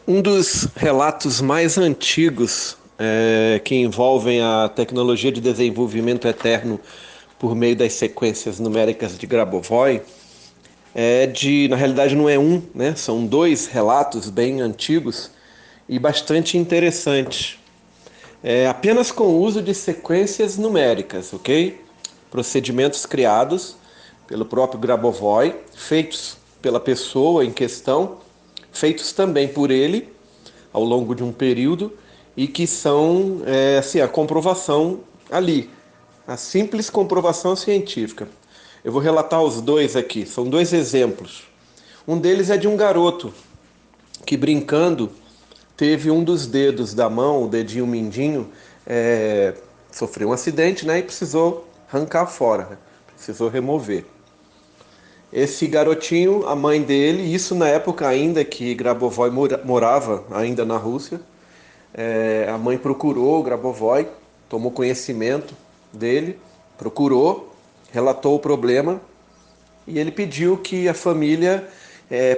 Um dos relatos mais antigos que envolvem a tecnologia de desenvolvimento eterno por meio das sequências numéricas de Grabovoi na realidade não é um, né? São dois relatos bem antigos e bastante interessantes. Apenas com o uso de sequências numéricas, ok? Procedimentos criados pelo próprio Grabovoi, feitos pela pessoa em questão, feitos também por ele ao longo de um período e que são assim, a comprovação ali, a simples comprovação científica. Eu vou relatar os dois aqui, são dois exemplos. Um deles é de um garoto que, brincando, teve um dos dedos da mão, o dedinho mindinho, sofreu um acidente, né, e precisou arrancar fora, né? Precisou remover. Esse garotinho, a mãe dele, isso na época ainda que Grabovoi morava ainda na Rússia, a mãe procurou o Grabovoi, tomou conhecimento dele, procurou, relatou o problema e ele pediu que a família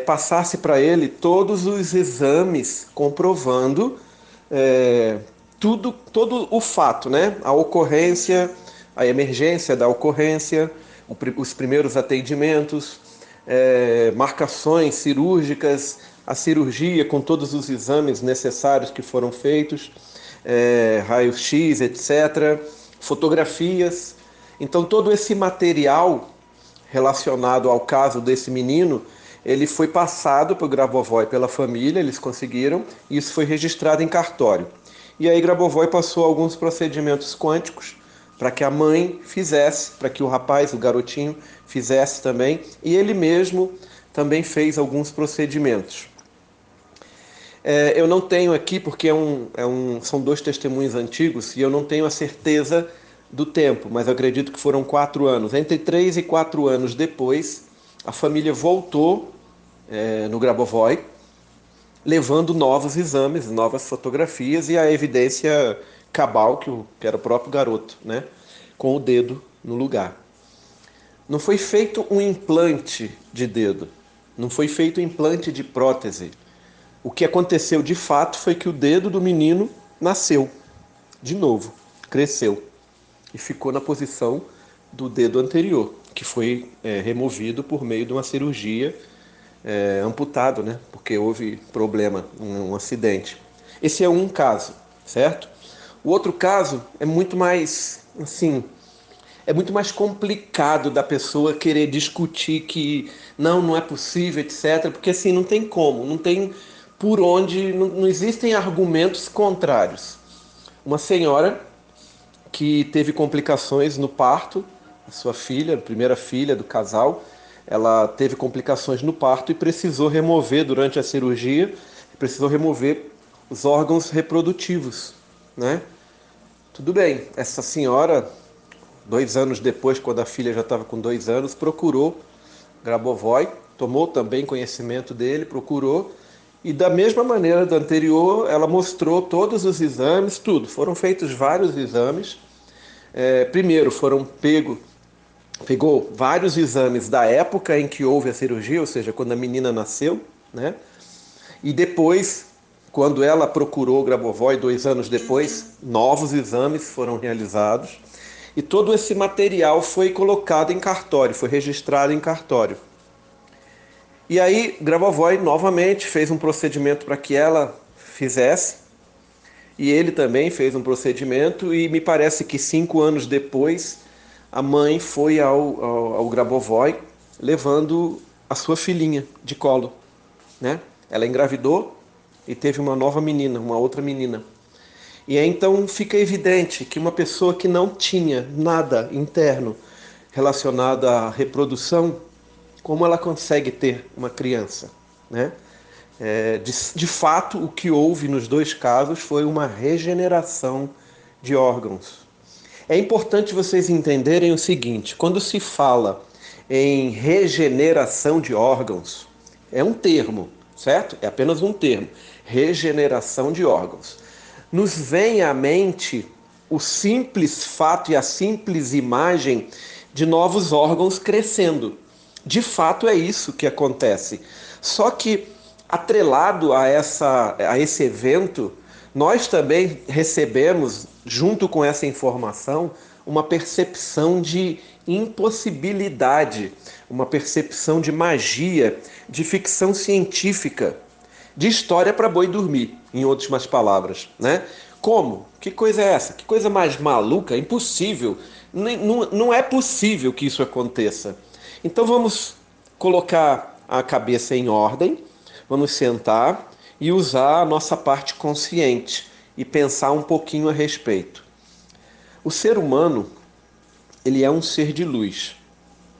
passasse para ele todos os exames comprovando todo o fato, né? A ocorrência, a emergência da ocorrência, os primeiros atendimentos, marcações cirúrgicas, a cirurgia com todos os exames necessários que foram feitos, raio-x, etc., fotografias. Então, todo esse material relacionado ao caso desse menino, ele foi passado para o Grabovoi pela família, eles conseguiram, e isso foi registrado em cartório. E aí Grabovoi passou alguns procedimentos quânticos para que a mãe fizesse, para que o rapaz, o garotinho, fizesse também, e ele mesmo também fez alguns procedimentos. Eu não tenho aqui, porque são dois testemunhos antigos, e eu não tenho a certeza do tempo, mas eu acredito que foram 4 anos. Entre 3 e 4 anos depois, a família voltou no Grabovoi, levando novos exames, novas fotografias e a evidência cabal que era o próprio garoto, né, com o dedo no lugar. Não foi feito um implante de dedo, não foi feito um implante de prótese. O que aconteceu de fato foi que o dedo do menino nasceu de novo, cresceu e ficou na posição do dedo anterior, que foi removido por meio de uma cirurgia, amputado, né? Porque houve problema, um acidente. Esse é um caso, certo? O outro caso é muito mais, assim, é muito mais complicado da pessoa querer discutir que não é possível, etc. Porque assim, não tem como, não tem por onde, não existem argumentos contrários. Uma senhora que teve complicações no parto, a sua filha, a primeira filha do casal, ela teve complicações no parto e precisou remover durante a cirurgia, precisou remover os órgãos reprodutivos, né? Tudo bem, essa senhora 2 anos depois, quando a filha já estava com 2 anos, procurou Grabovoi, tomou também conhecimento dele, procurou, e da mesma maneira do anterior, ela mostrou todos os exames, tudo. Foram feitos vários exames. Primeiro pegou vários exames da época em que houve a cirurgia, ou seja, quando a menina nasceu, né? E depois, quando ela procurou o Grabovoi 2 anos depois, novos exames foram realizados e todo esse material foi colocado em cartório, foi registrado em cartório. E aí, Grabovoi novamente fez um procedimento para que ela fizesse, e ele também fez um procedimento, e me parece que 5 anos depois, a mãe foi ao Grabovoi levando a sua filhinha de colo, né? Ela engravidou e teve uma nova menina, uma outra menina. E aí, então fica evidente que uma pessoa que não tinha nada interno relacionado à reprodução, como ela consegue ter uma criança, né? De fato, o que houve nos dois casos foi uma regeneração de órgãos. É importante vocês entenderem o seguinte: quando se fala em regeneração de órgãos, é um termo, certo? É apenas um termo. Regeneração de órgãos. Nos vem à mente o simples fato e a simples imagem de novos órgãos crescendo. De fato, é isso que acontece. Só que atrelado a esse evento, nós também recebemos, junto com essa informação, uma percepção de impossibilidade, uma percepção de magia, de ficção científica, de história para boi dormir, em últimas palavras, né? Como? Que coisa é essa? Que coisa mais maluca? Impossível. Não é possível que isso aconteça. Então vamos colocar a cabeça em ordem, vamos sentar e usar a nossa parte consciente e pensar um pouquinho a respeito. O ser humano, ele é um ser de luz,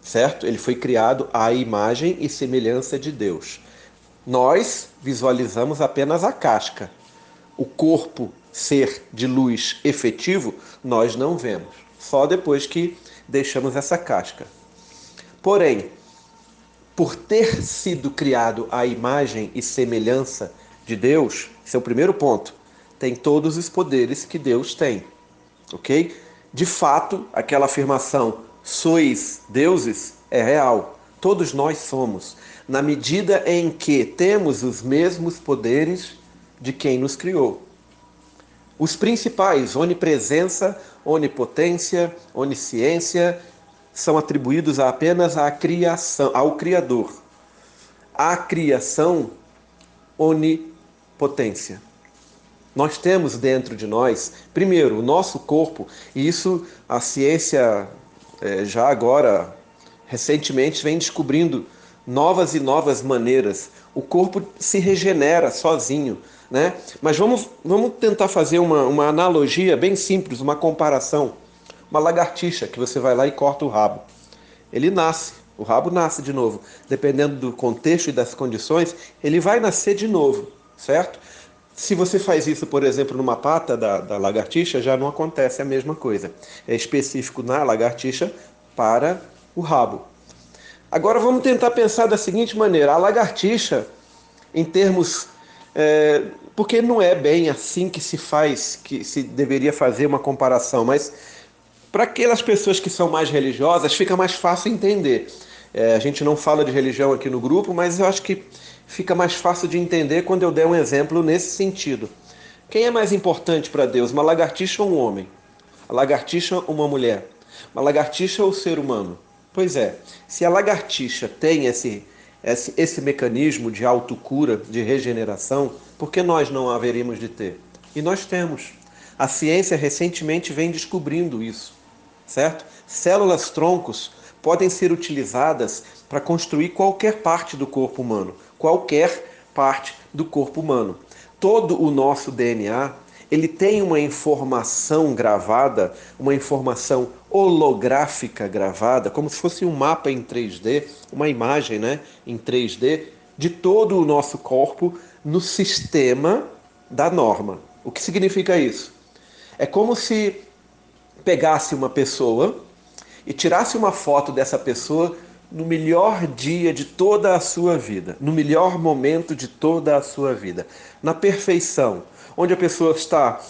certo? Ele foi criado à imagem e semelhança de Deus. Nós visualizamos apenas a casca. O corpo, ser de luz efetivo, nós não vemos. Só depois que deixamos essa casca. Porém, por ter sido criado à imagem e semelhança de Deus, esse é o primeiro ponto, tem todos os poderes que Deus tem, ok? De fato, aquela afirmação, sois deuses, é real. Todos nós somos, na medida em que temos os mesmos poderes de quem nos criou. Os principais, onipresença, onipotência, onisciência, são atribuídos apenas à criação, ao Criador. A criação, onipotência. Nós temos dentro de nós, primeiro, o nosso corpo, e isso a ciência já agora, recentemente, vem descobrindo novas e novas maneiras. O corpo se regenera sozinho, né? Mas vamos tentar fazer uma analogia bem simples, uma comparação. Uma lagartixa que você vai lá e corta o rabo. Ele nasce, o rabo nasce de novo. Dependendo do contexto e das condições, ele vai nascer de novo, certo? Se você faz isso, por exemplo, numa pata da lagartixa, já não acontece a mesma coisa. É específico na lagartixa para o rabo. Agora vamos tentar pensar da seguinte maneira. A lagartixa, em termos... porque não é bem assim que se faz, que se deveria fazer uma comparação, mas para aquelas pessoas que são mais religiosas, fica mais fácil entender. A gente não fala de religião aqui no grupo, mas eu acho que fica mais fácil de entender quando eu der um exemplo nesse sentido. Quem é mais importante para Deus, uma lagartixa ou um homem? A lagartixa ou uma mulher? Uma lagartixa ou o ser humano? Pois é, se a lagartixa tem esse mecanismo de autocura, de regeneração, por que nós não haveríamos de ter? E nós temos. A ciência recentemente vem descobrindo isso, certo? Células troncos podem ser utilizadas para construir qualquer parte do corpo humano, qualquer parte do corpo humano. Todo o nosso DNA, ele tem uma informação gravada, uma informação holográfica gravada, como se fosse um mapa em 3D, uma imagem, né, em 3D, de todo o nosso corpo no sistema da norma. O que significa isso? É como se pegasse uma pessoa e tirasse uma foto dessa pessoa no melhor dia de toda a sua vida, no melhor momento de toda a sua vida, na perfeição, onde a pessoa está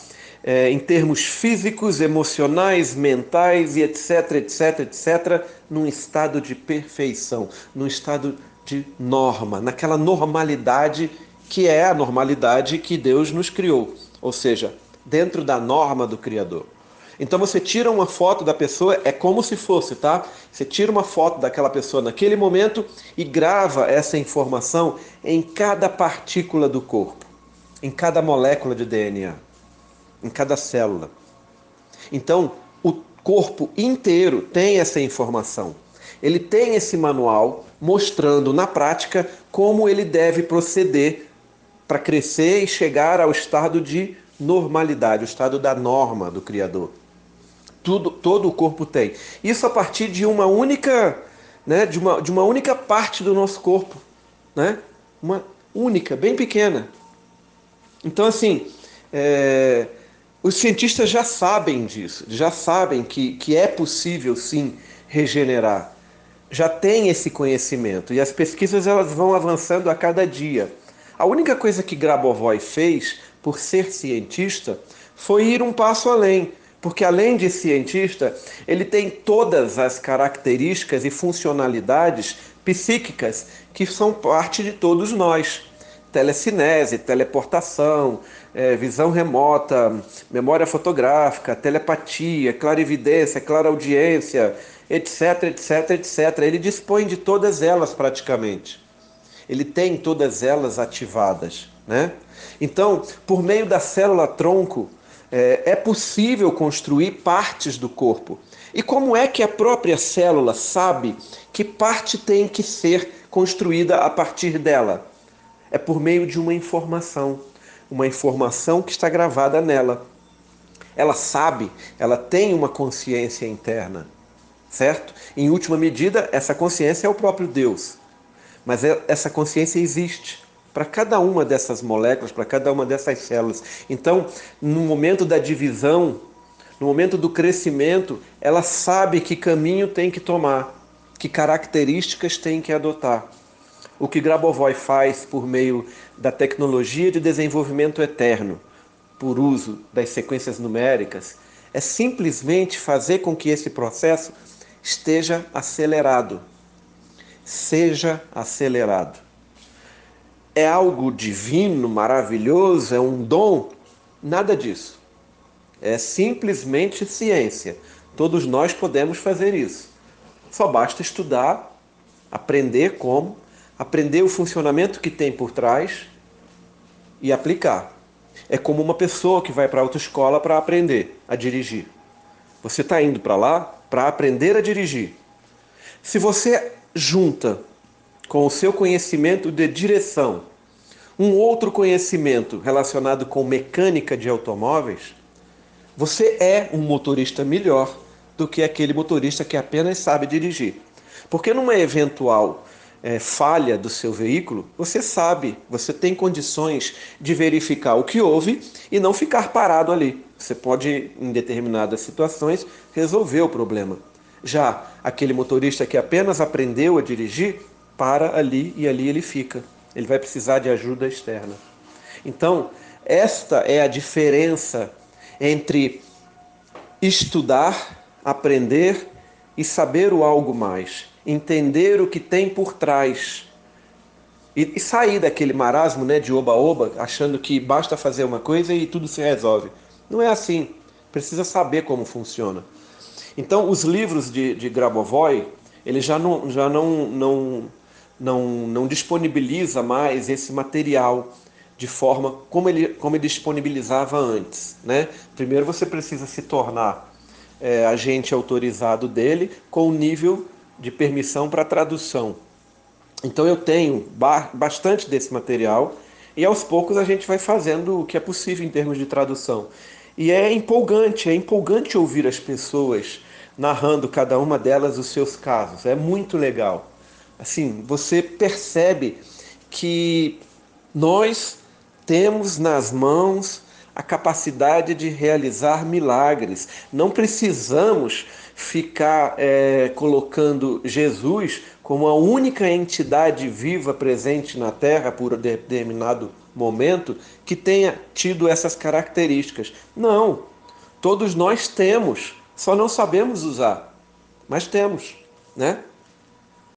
em termos físicos, emocionais, mentais e etc, etc, etc, num estado de perfeição, num estado de norma, naquela normalidade que é a normalidade que Deus nos criou, ou seja, dentro da norma do Criador. Então você tira uma foto da pessoa, é como se fosse, tá? Você tira uma foto daquela pessoa naquele momento e grava essa informação em cada partícula do corpo, em cada molécula de DNA, em cada célula. Então, o corpo inteiro tem essa informação. Ele tem esse manual mostrando na prática como ele deve proceder para crescer e chegar ao estado de normalidade, o estado da norma do Criador. Todo o corpo tem. Isso a partir de uma única, né, de uma única parte do nosso corpo, né? Uma única, bem pequena. Então, assim, os cientistas já sabem disso, já sabem que é possível, sim, regenerar. Já tem esse conhecimento e as pesquisas elas vão avançando a cada dia. A única coisa que Grabovoi fez, por ser cientista, foi ir um passo além. Porque além de cientista, ele tem todas as características e funcionalidades psíquicas que são parte de todos nós. telecinese, teleportação, visão remota, memória fotográfica, telepatia, clarividência, clareaudiência, etc, etc, etc. Ele dispõe de todas elas praticamente. Ele tem todas elas ativadas, né? Então, por meio da célula-tronco, é possível construir partes do corpo. E como é que a própria célula sabe que parte tem que ser construída a partir dela? É por meio de uma informação que está gravada nela. Ela sabe, ela tem uma consciência interna, certo? Em última medida, essa consciência é o próprio Deus. Mas essa consciência existe para cada uma dessas moléculas, para cada uma dessas células. Então, no momento da divisão, no momento do crescimento, ela sabe que caminho tem que tomar, que características tem que adotar. O que Grabovoi faz por meio da tecnologia de desenvolvimento eterno, por uso das sequências numéricas, é simplesmente fazer com que esse processo esteja acelerado. Seja acelerado. É algo divino, maravilhoso, é um dom? Nada disso. É simplesmente ciência. Todos nós podemos fazer isso. Só basta estudar, aprender como, aprender o funcionamento que tem por trás e aplicar. É como uma pessoa que vai para a autoescola para aprender a dirigir. Você está indo para lá para aprender a dirigir. Se você junta com o seu conhecimento de direção um outro conhecimento relacionado com mecânica de automóveis, você é um motorista melhor do que aquele motorista que apenas sabe dirigir. Porque numa eventual falha do seu veículo, você sabe, você tem condições de verificar o que houve e não ficar parado ali. Você pode, em determinadas situações, resolver o problema. Já aquele motorista que apenas aprendeu a dirigir, para ali e ali ele fica. Ele vai precisar de ajuda externa. Então, esta é a diferença entre estudar, aprender e saber o algo mais. Entender o que tem por trás. E sair daquele marasmo, né, de oba-oba, achando que basta fazer uma coisa e tudo se resolve. Não é assim. Precisa saber como funciona. Então, os livros de Grabovoi, ele já não disponibiliza mais esse material de forma como ele disponibilizava antes, né? Primeiro você precisa se tornar agente autorizado dele com o nível de permissão para tradução. Então eu tenho bastante desse material e aos poucos a gente vai fazendo o que é possível em termos de tradução. E é empolgante ouvir as pessoas narrando cada uma delas os seus casos. É muito legal. Assim, você percebe que nós temos nas mãos a capacidade de realizar milagres. Não precisamos ficar colocando Jesus como a única entidade viva presente na Terra por determinado momento que tenha tido essas características. Não, todos nós temos, só não sabemos usar, mas temos, né?